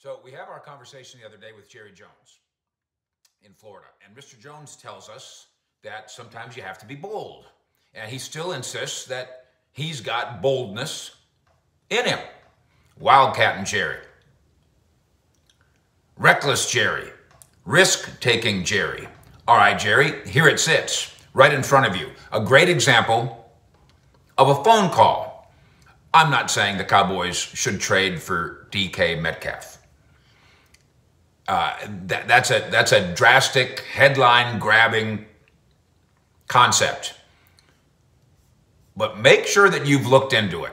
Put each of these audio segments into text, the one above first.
So we have our conversation the other day with Jerry Jones in Florida. And Mr. Jones tells us that sometimes you have to be bold. And he still insists that he's got boldness in him. Wildcat and Jerry. Reckless Jerry. Risk-taking Jerry. All right, Jerry, here it sits right in front of you. A great example of a phone call. I'm not saying the Cowboys should trade for DK Metcalf. That's a drastic, headline-grabbing concept. But make sure that you've looked into it.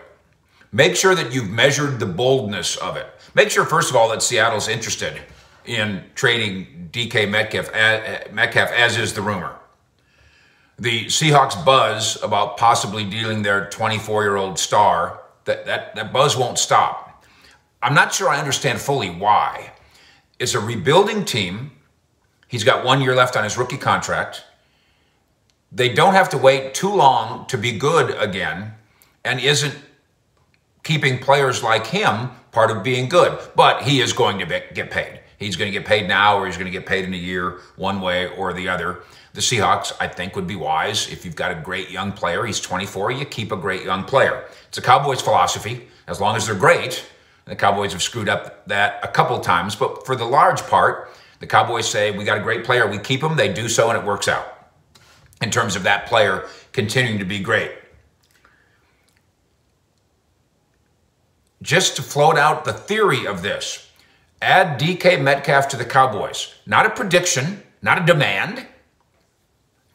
Make sure that you've measured the boldness of it. Make sure, first of all, that Seattle's interested in trading DK Metcalf, as is the rumor. The Seahawks buzz about possibly dealing their 24-year-old star, that buzz won't stop. I'm not sure I understand fully why. It's a rebuilding team. He's got 1 year left on his rookie contract. They don't have to wait too long to be good again, and isn't keeping players like him part of being good. But he is going to get paid. He's going to get paid now, or he's going to get paid in a year, one way or the other. The Seahawks, I think, would be wise. If you've got a great young player, he's 24, you keep a great young player. It's a Cowboys philosophy. As long as they're great, the Cowboys have screwed up that a couple times, but for the large part, the Cowboys say, we got a great player, we keep him, they do so, and it works out in terms of that player continuing to be great. Just to float out the theory of this, add DK Metcalf to the Cowboys. Not a prediction, not a demand,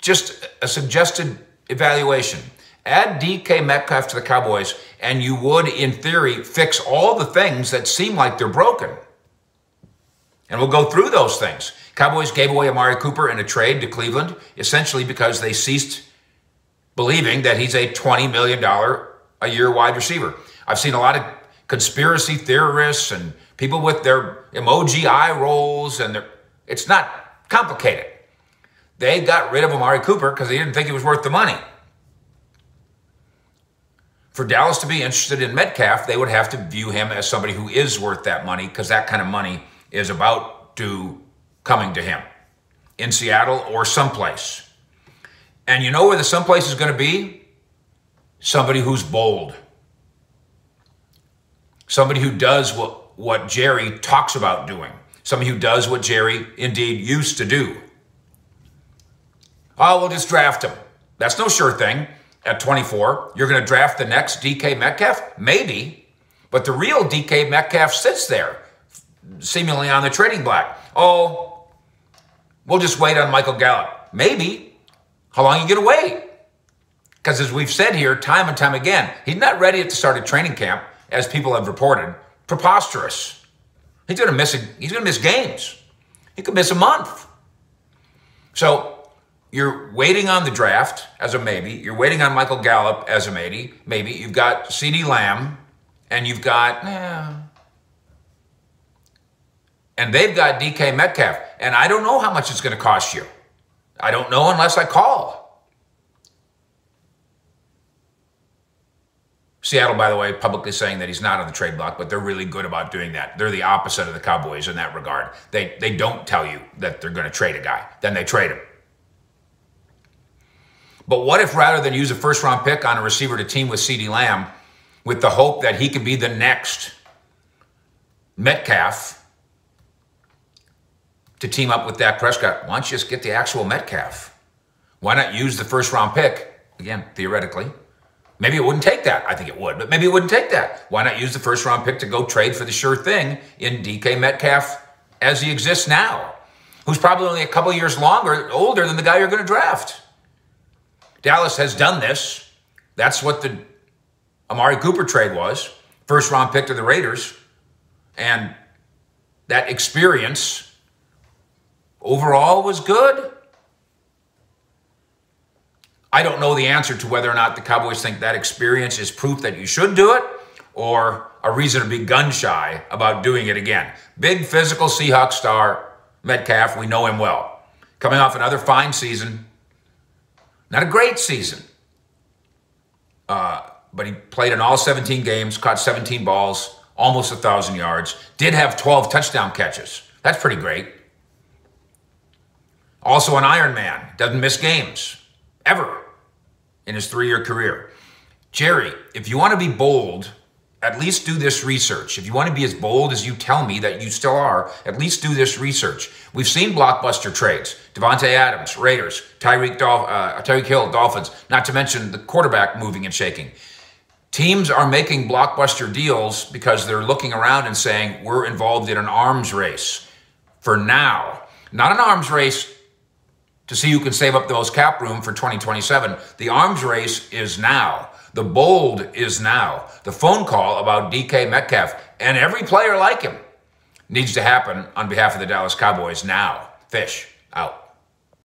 just a suggested evaluation. Add DK Metcalf to the Cowboys, and you would, in theory, fix all the things that seem like they're broken. And we'll go through those things. Cowboys gave away Amari Cooper in a trade to Cleveland, essentially because they ceased believing that he's a $20 million a year wide receiver. I've seen a lot of conspiracy theorists and people with their emoji eye rolls, and it's not complicated. They got rid of Amari Cooper because they didn't think he was worth the money. For Dallas to be interested in Metcalf, they would have to view him as somebody who is worth that money, because that kind of money is about to coming to him in Seattle or someplace. And you know where the someplace is going to be? Somebody who's bold. Somebody who does what Jerry talks about doing. Somebody who does what Jerry indeed used to do. Oh, we'll just draft him. That's no sure thing. At 24, you're going to draft the next DK Metcalf? Maybe. But the real DK Metcalf sits there, seemingly on the trading block. Oh, we'll just wait on Michael Gallup. Maybe. How long are you going to wait? Because as we've said here time and time again, he's not ready at the start of training camp, as people have reported. Preposterous. He's going to miss games. He could miss a month. So you're waiting on the draft as a maybe. You're waiting on Michael Gallup as a maybe. Maybe. You've got CeeDee Lamb, and you've got, and they've got DK Metcalf. And I don't know how much it's going to cost you. I don't know unless I call. Seattle, by the way, publicly saying that he's not on the trade block, but they're really good about doing that. They're the opposite of the Cowboys in that regard. They don't tell you that they're going to trade a guy. Then they trade him. But what if, rather than use a first-round pick on a receiver to team with CeeDee Lamb with the hope that he could be the next Metcalf to team up with Dak Prescott, why don't you just get the actual Metcalf? Why not use the first-round pick? Again, theoretically. Maybe it wouldn't take that. I think it would, but maybe it wouldn't take that. Why not use the first-round pick to go trade for the sure thing in DK Metcalf as he exists now, who's probably only a couple years older than the guy you're going to draft? Dallas has done this. That's what the Amari Cooper trade was. First-round pick to the Raiders. And that experience overall was good. I don't know the answer to whether or not the Cowboys think that experience is proof that you should do it, or a reason to be gun-shy about doing it again. Big physical Seahawks star, Metcalf, we know him well. Coming off another fine season. Not a great season, but he played in all 17 games, caught 17 balls, almost 1,000 yards, did have 12 touchdown catches. That's pretty great. Also an Iron Man, doesn't miss games, ever, in his 3-year career. Jerry, if you want to be bold, at least do this research. If you want to be as bold as you tell me that you still are, at least do this research. We've seen blockbuster trades. Devontae Adams, Raiders, Tyreek Hill, Dolphins, not to mention the quarterback moving and shaking. Teams are making blockbuster deals because they're looking around and saying, we're involved in an arms race for now. Not an arms race to see who can save up those cap room for 2027. The arms race is now. The bold is now. The phone call about DK Metcalf and every player like him needs to happen on behalf of the Dallas Cowboys now. Fish, out.